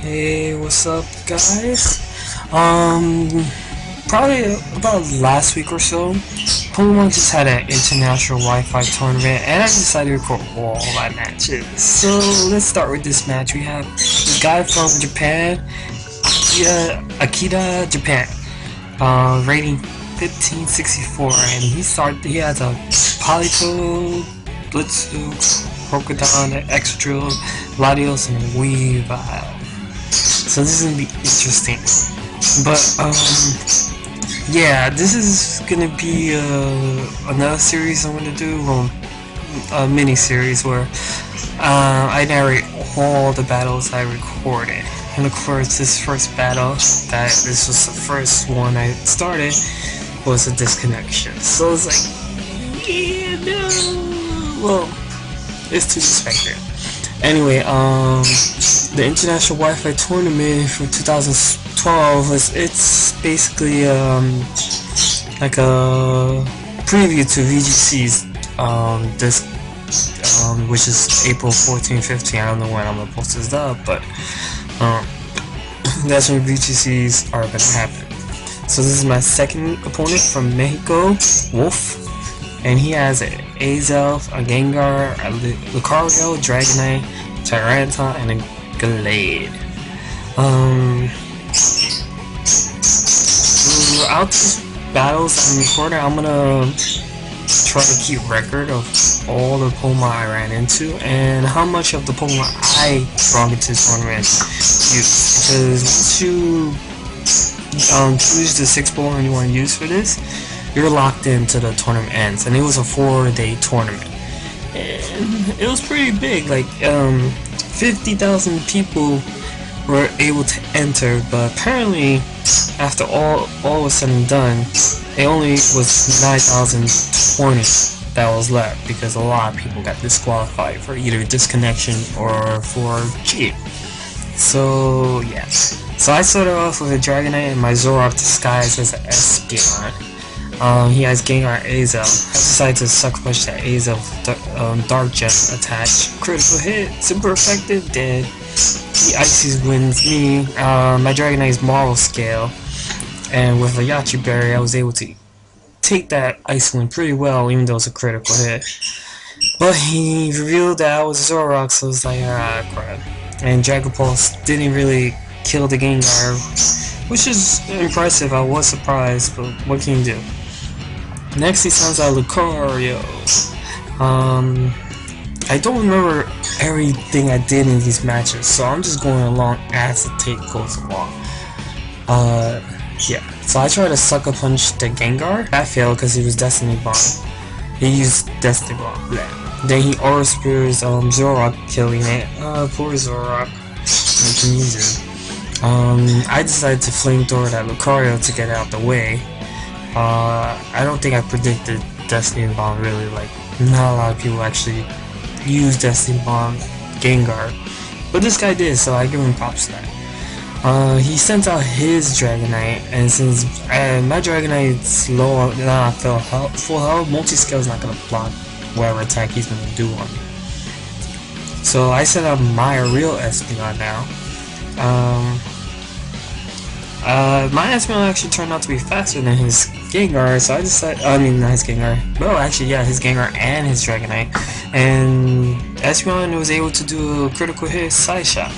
Hey, what's up, guys? Probably about last week or so, Pokemon just had an International Wi-Fi tournament, and I decided to record all my matches. So let's start with this match. We have this guy from Japan, Akita, Japan, rating 1564, and he has a Polito, Blitzu, Crocodile, Extra, Latios, and Weavile. So this is gonna be interesting. But yeah, this is gonna be another series I'm gonna do, a mini series where I narrate all the battles I recorded. And of course, this first battle, this was the first one I started, was a disconnection. So it's like, yeah, no. Well, it's to be expected. Anyway, the International Wi-Fi tournament for 2012 it's basically like a preview to VGC's this which is April 14, 15. I don't know when I'm gonna post this up, but that's when VGCs are gonna happen. So this is my second opponent from Mexico, Wolf. And he has an Azelf, a Gengar, a Lucario, Dragonite, Tyranitar, and a Glade. Throughout these battles I'm recording, I'm gonna try to keep record of all the Pokemon I ran into and how much of the Pokemon I brought into the tournament use. Because once you choose the 6 Pokemon you want to use for this, you're locked into the tournament ends, and it was a 4-day tournament, and it was pretty big. Like 50,000 people were able to enter, but apparently after all was said and done, it only was 9,020 that was left because a lot of people got disqualified for either disconnection or for cheat. So yeah, so I started off with a Dragonite and my Zoroark disguised as an Espeon. He has Gengar Azel. I decided to sucker punch that Azel Dark Gem attach. Critical hit, super effective, dead. He Ices wins me. My Dragonite is Marvel Scale, and with a Yachi Berry I was able to take that Ice Wind pretty well, even though it's a critical hit. But he revealed that I was Zoroark, so it's like, ah, crap. And Dragon Pulse didn't really kill the Gengar, which is impressive. I was surprised, but what can you do? Next he sends out Lucario. I don't remember everything I did in these matches, so I'm just going along as the tape goes along. Yeah, so I tried to sucker punch the Gengar. That failed because he was Destiny Bomb. He used Destiny Bomb. Then he Aura Spears Zoroark, killing it. Poor Zoroark. What can you do? I decided to flamethrower that Lucario to get out the way. I don't think I predicted Destiny Bomb really. Like, not a lot of people actually use Destiny Bomb Gengar, but this guy did, so I give him props to that. He sent out his Dragonite, and since my Dragonite is low, full health, multi-scale is not gonna block whatever attack he's gonna do on me. So I sent out my real Espeon now. My Espeon actually turned out to be faster than his Gengar, so I decided, not his Gengar, well actually yeah, his Gengar and his Dragonite, and Espeon was able to do a critical hit side shot.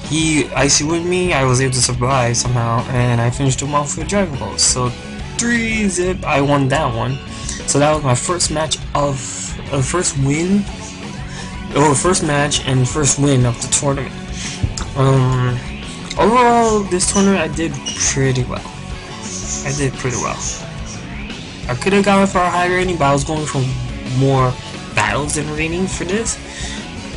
He Icy with me, I was able to survive somehow, and I finished him off with Dragon Balls. So 3-zip, I won that one. So that was my first match of, first match and first win of the tournament. Overall, this tournament I did pretty well. I could have gone for a high rating, but I was going for more battles than rating for this.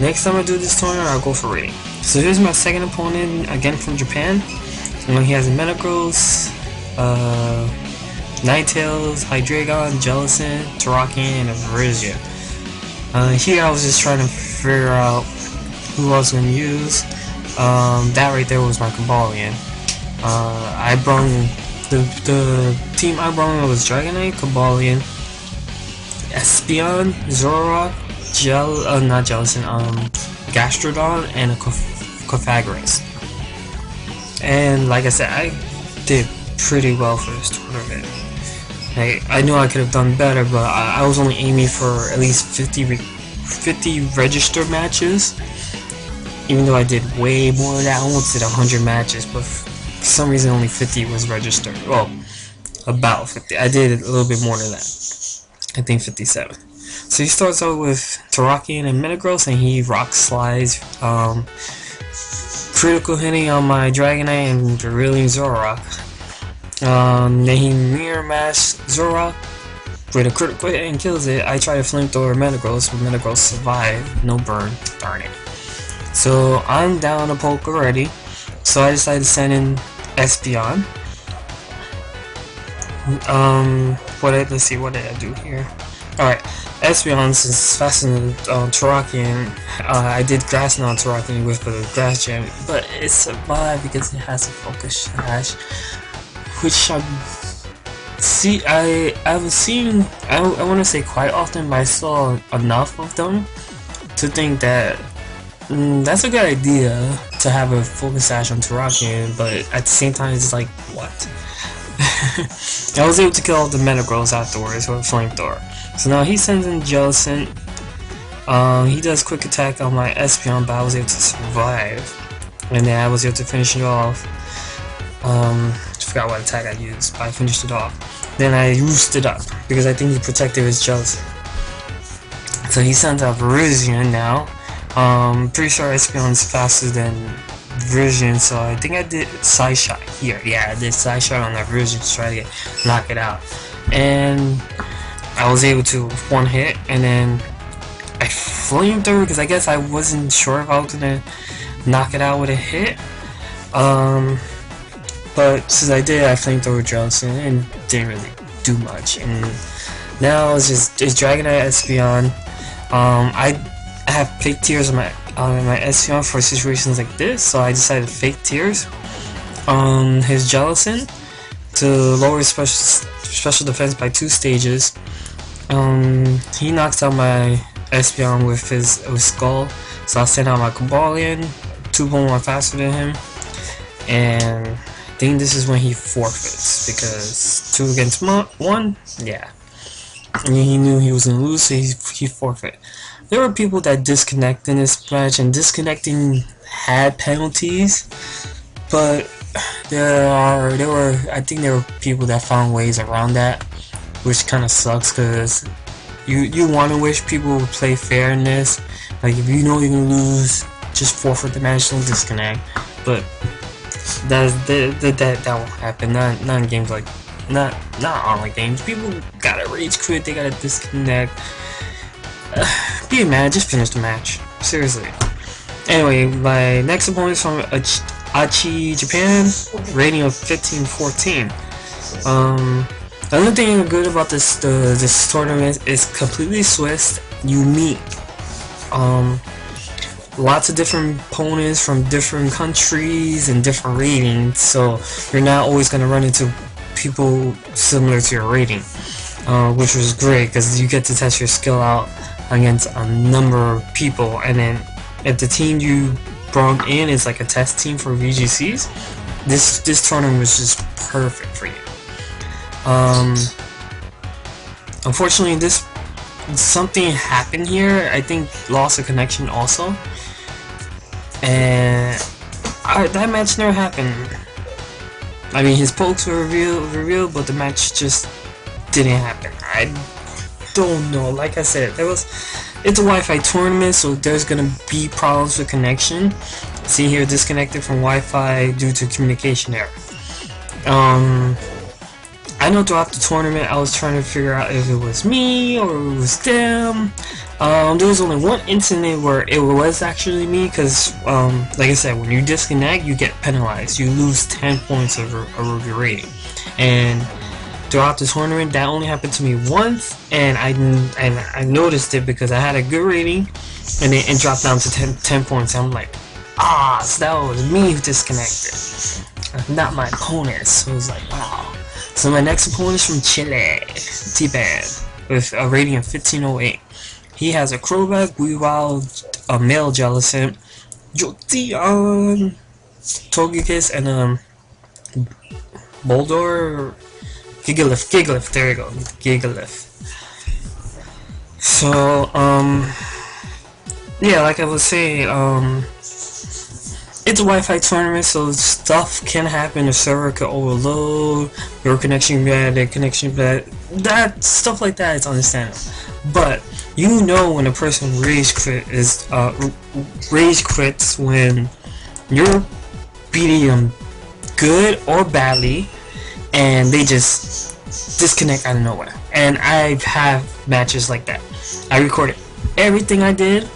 Next time I do this tournament, I'll go for rating. So here's my second opponent, again from Japan. He has Metagross, Ninetales, Hydreigon, Jellicent, Terrakion, and Virizion. Here I was just trying to figure out who I was going to use. That right there was my Cobalion. I brought the team I brought was Dragonite, Cobalion, Espeon, Zoroark, not Jellicent, Gastrodon, and a Cofagris. And like I said, I did pretty well for this tournament. I knew I could have done better, but I was only aiming for at least 50 registered matches. Even though I did way more than that, I almost did 100 matches, but for some reason only 50 was registered. Well, about 50. I did a little bit more than that. I think 57. So he starts out with Terrakion and Metagross, and he rock slides, critical hitting on my Dragonite and Brilliant Zoroark. Then he mirror mash Zoroark with a critical hit and kills it. I try to flamethrower Metagross, but Metagross survived, no burn, darn it. So I'm down a poke already, so I decided to send in Espeon. Let's see, what did I do here? Alright, Espeon, since faster than Terrakion, I did Grass on Terrakion with the Grass Gem, but it survived because it has a Focus Sash, which I've seen, I want to say quite often, but I saw enough of them to think that that's a good idea to have a Focus Sash on Terrakion, but at the same time it's like, what? I was able to kill all the Metagross afterwards with a Flamethrower. So now he sends in Jellicent. He does quick attack on my Espeon, but I was able to survive. And then I was able to finish it off. I forgot what attack I used, but I finished it off. Then I roosted up, because I think he protected his Jellicent. So he sends out Virizion now. Pretty sure Espeon is faster than Virizion, so I think I did Side Shot here. Yeah, I did Side Shot on that Virizion to try to knock it out. And I was able to one hit, and then I flamethrower because I guess I wasn't sure if I was gonna knock it out with a hit. But since I did, I flamethrower Jellicent and didn't really do much. And now it's Dragonite Espeon. I have fake tears on my Espeon for situations like this, so I decided to fake tears on his Jellicent to lower his special defense by 2 stages. He knocks out my Espeon with his Skull, so I send out my Cobalion, 2 Pokemon faster than him, and I think this is when he forfeits, because 2 against 1, yeah. And he knew he was gonna lose, so he forfeit. There were people that disconnect in this match, and disconnecting had penalties, but I think there were people that found ways around that, which kind of sucks, because you want to wish people would play fair in this. Like, if you know you're gonna lose, just forfeit the match, don't disconnect. But that won't happen. Not in games like not online games. People gotta rage quit. They gotta disconnect. Be mad. Just finish the match. Seriously. Anyway, my next opponent is from Aichi, Japan, rating of 15-14. The only thing good about this tournament is completely Swiss. You meet lots of different opponents from different countries and different ratings, so you're not always going to run into people similar to your rating, which was great because you get to test your skill out against a number of people. And then if the team you brought in is like a test team for VGCs, this tournament was just perfect for you. Unfortunately, something happened here. I think loss of connection also, and that match never happened. I mean, his pokes were revealed, but the match just didn't happen. I don't know. Like I said, it's a Wi-Fi tournament, so there's gonna be problems with connection. See here, disconnected from Wi-Fi due to communication error. I know throughout the tournament I was trying to figure out if it was me or it was them. There was only one incident where it was actually me, because like I said, when you disconnect you get penalized. You lose 10 points of your rating. And throughout the tournament that only happened to me once, and I noticed it because I had a good rating, and then it dropped down to 10 points. I'm like, so that was me who disconnected, not my opponent. So it was like, wow. So my next opponent is from Chile, T-Bad, with a rating of 1508. He has a Crobat, Weavile, a male Jellicent, Jolteon, Togekiss and Boulder Gigalith, there you go, Gigalith. So, yeah, like I was saying, it's a Wi-Fi tournament, so stuff can happen. The server could overload, your connection bad, their connection bad. That stuff like that is understandable. But you know when a person rage quits when you're beating them good or badly, and they just disconnect out of nowhere. And I have matches like that. I recorded everything I did,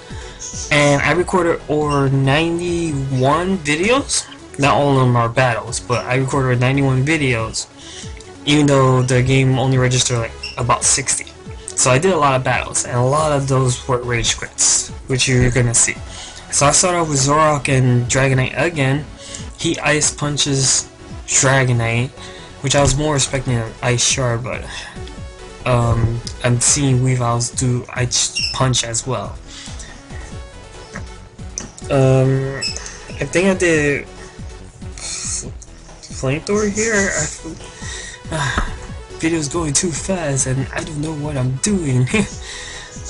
and I recorded over 91 videos. Not all of them are battles, but I recorded 91 videos, even though the game only registered like about 60. So I did a lot of battles, and a lot of those were rage quits, which you're gonna see. So I started off with Zorok and Dragonite again. He ice punches Dragonite, which I was more expecting an ice shard, but I'm seeing Weavile do ice punch as well. I think I did flamethrower here. Video's going too fast and I don't know what I'm doing.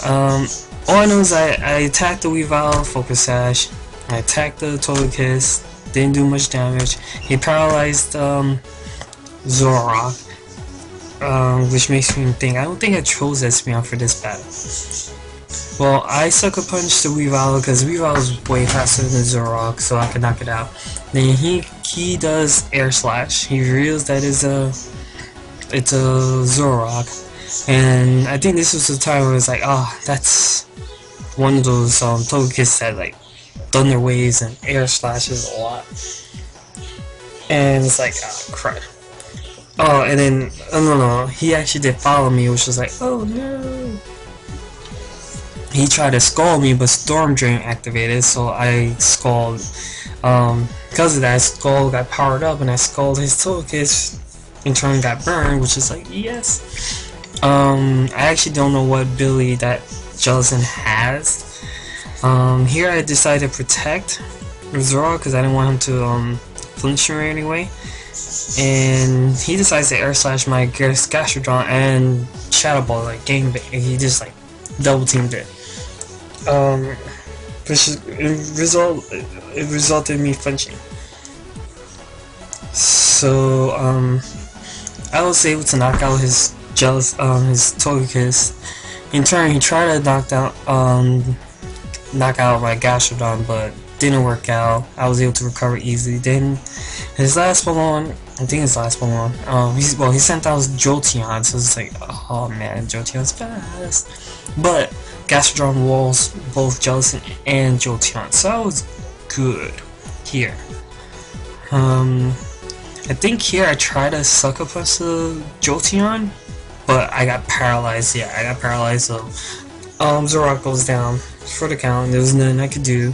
All I know is I attacked the Weavile, Focus Sash. I attacked the Togekiss, didn't do much damage. He paralyzed Zorok, which makes me think, I don't think I chose Espeon for this battle. Well, I sucker punched the Weavile because Weavile is way faster than Zorok, so I could knock it out. Then he does Air Slash. He reveals that it's a Zorok, and I think this was the time where it was like, oh, that's one of those Togekiss that like Thunder Waves and Air Slashes a lot, and it's like, oh crap. Oh, and then no, he actually did follow me, which was like, oh no. He tried to scald me, but Storm Drain activated, so I scald. Because of that, Scald got powered up, and I scald his Togekiss. In turn, got burned, which is like, yes. I actually don't know what ability that Jellicent has. Here I decided to protect Zorro because I didn't want him to flinch me anyway. And he decides to Air Slash my Gastrodon and Shadow Ball, like game bait. He just like double teamed it. Which it resulted in me flinching. So I was able to knock out his his Togekiss. In turn, he tried to knock out my Gastrodon, but didn't work out. I was able to recover easily. Then his last Pokemon, I think his last Pokemon, he sent out Jolteon, so it's like, oh man, Jolteon's fast. But Gastrodon walls both Jellicent and Jolteon, so I was good here. I think here I tried to sucker punch the Jolteon, but I got paralyzed. Yeah, I got paralyzed, so Zorok goes down for the count. There was nothing I could do.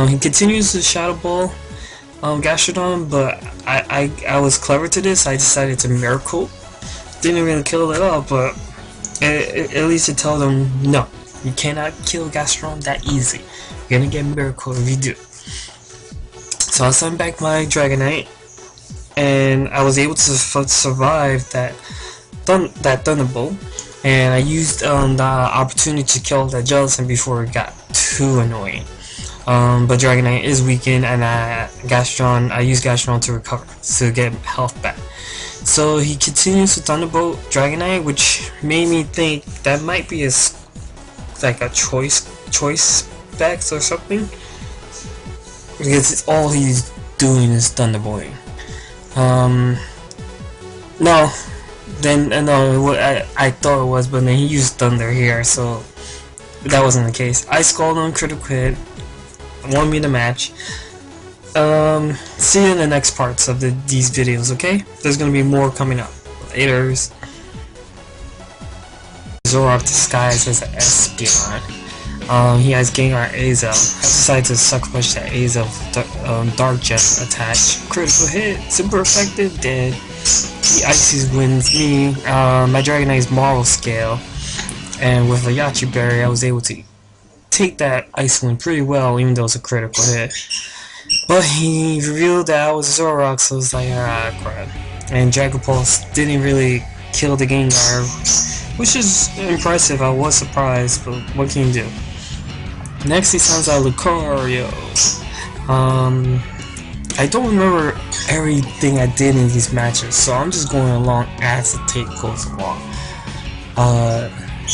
He continues to Shadow Ball Gastrodon, but I was clever to this. I decided to Miracle. Didn't really kill it at all, but at least it told him, no, you cannot kill Gastrodon that easy. You're gonna get Miracle if you do. So I sent back my Dragonite, and I was able to survive that Thunderbolt, and I used the opportunity to kill that Jellicent before it got too annoying. But Dragonite is weakened, and I used Gastrodon to recover, to get health back. So he continues to Thunderbolt Dragonite, which made me think that might be like a choice specs or something, because all he's doing is Thunderbolting. No, I thought it was, but then he used Thunder here, so that wasn't the case. I Scald on critical hit, won me the match. See you in the next parts of these videos, okay? There's gonna be more coming up. Laters. Zorok disguised as an Espeon. He has Gengar Azel. I decided to sucker punch that Azel Dark Jet attach. Critical hit, super effective, dead. He Ices wins me. My Dragonite's Marvel Scale. And with a Yachi Berry, I was able to take that Ice Wind pretty well, even though it's a critical hit. But he revealed that I was Zoroark, so I was like, ah, crap. And Dragon Pulse didn't really kill the Gengar, which is impressive. I was surprised, but what can you do? Next, he sends out Lucario. I don't remember everything I did in these matches, so I'm just going along as the tape goes along.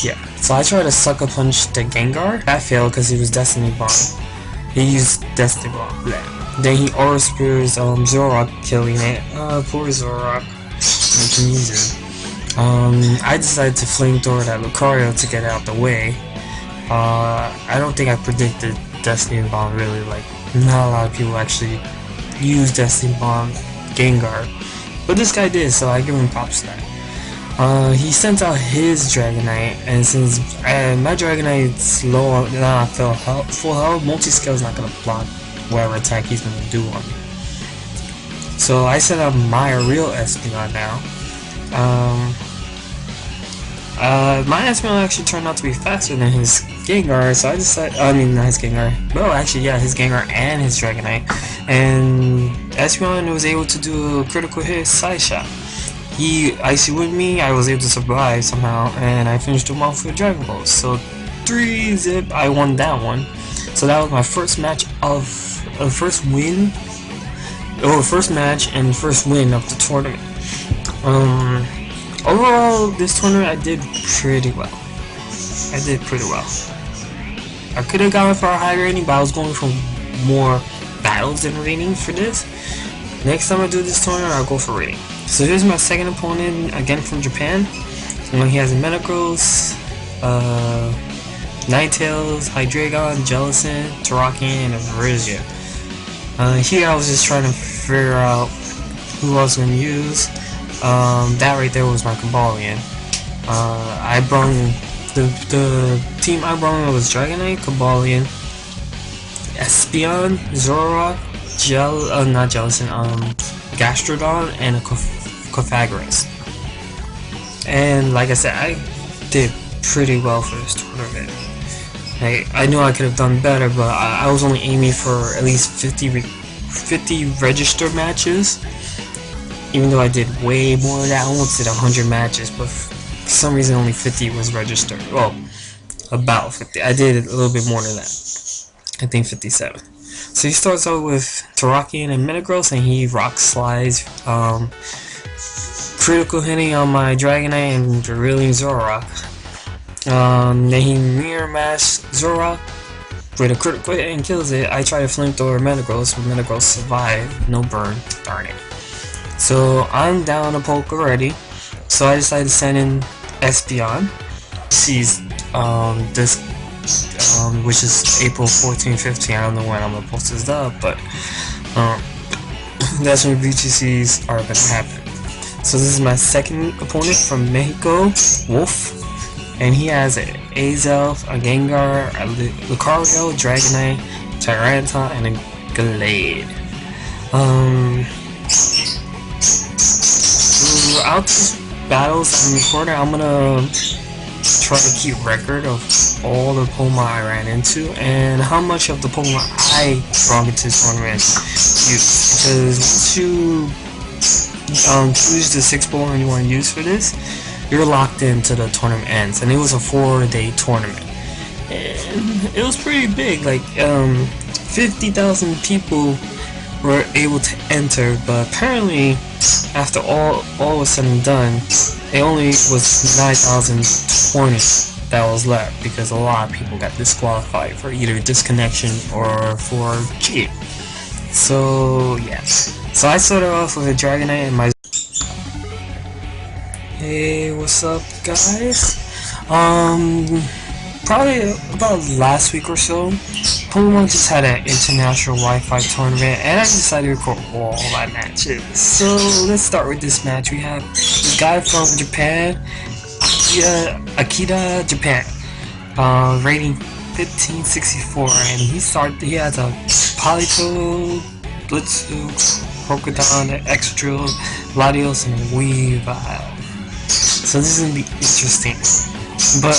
Yeah. So I tried to Sucker Punch the Gengar. That failed because he was Destiny Bomb. He used Destiny Bomb. Bleh. Then he Aura Spears Zoroark, killing it. Poor Zoroark. What can you do? I decided to flamethrower that Lucario to get out the way. I don't think I predicted Destiny Bomb really. Like, not a lot of people actually use Destiny Bomb Gengar, but this guy did, so I give him props to that. He sent out his Dragonite, and since my Dragonite's low on full health, multi-scale is not gonna block whatever attack he's gonna do on me. So I sent out my real Espeon now. My Espeon actually turned out to be faster than his Gengar, so I decided, not his Gengar, well actually yeah, his Gengar and his Dragonite, and Espeon was able to do a critical hit side shot. He Icy with me, I was able to survive somehow, and I finished him off with Dragon Balls. So 3-zip, I won that one. So that was my first match of, first match and first win of the tournament. Overall, this tournament I did pretty well. I could have gone for a high rating, but I was going for more battles than rating for this. Next time I do this tournament, I'll go for rating. So here's my second opponent, again from Japan. He has a Metagross, Ninetales, Hydreigon, Jellicent, Terrakion, and a Verizia. Here I was just trying to figure out who I was going to use. That right there was my Cobalion. I brought the team I brought was Dragonite, Cobalion, Espeon, Zoroark, not Jellicent, Gastrodon, and a Cofagris. And like I said, I did pretty well for this tournament. I knew I could have done better, but I was only aiming for at least 50 registered matches. Even though I did way more than that, I almost did 100 matches, but for some reason only 50 was registered. Well, about 50. I did a little bit more than that. I think 57. So he starts out with Terrakion and Metagross, and he rock slides, critical hitting on my Dragonite and Brilliant Zoroark. Then he mirror match Zoroark with a critical hit and kills it. I try to flamethrower Metagross, but Metagross survived, no burn, darn it. So I'm down a poke already, so I decided to send in Espeon. Sees this, which is April 14-15. I don't know when I'm gonna post this up, but that's when VGCs are gonna happen. So this is my second opponent from Mexico, Wolf, and he has an Azelf, a Gengar, a Lucario, Dragonite, Tyranitar, and a Glade. Throughout these battles I'm recording, I'm gonna try to keep record of all the Pokemon I ran into and how much of the Pokemon I brought into this tournament use. Because once you choose the 6 Pokemon you want to use for this, you're locked into the tournament ends, and it was a 4-day tournament. And it was pretty big, like 50,000 people were able to enter, but apparently after all was said and done, it only was 9,020 that was left because a lot of people got disqualified for either disconnection or for cheating. So yeah, so I started off with a Dragonite and my. Hey, what's up, guys? Probably about last week or so, Pokemon just had an International Wifi tournament, and I decided to record all my matches. So let's start with this match. We have this guy from Japan, Akita, Japan, rating 1564, and he has a Politoed, Blitzu, Crocodile, Excadrill, Latios, and Weavile. So this is gonna be interesting. But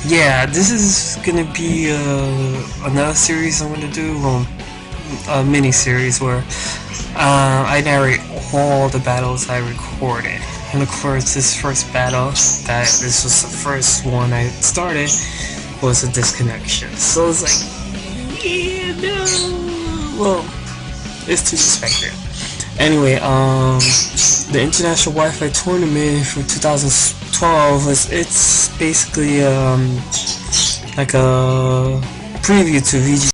yeah, this is gonna be another series I'm gonna do. a mini series where I narrate all the battles I recorded. And of course, this first battle, this was the first one I started, was a disconnection. So it's like, yeah, no. Well, it's to be expected. Anyway, the International Wi-Fi tournament for 2012 it's basically like a preview to VG.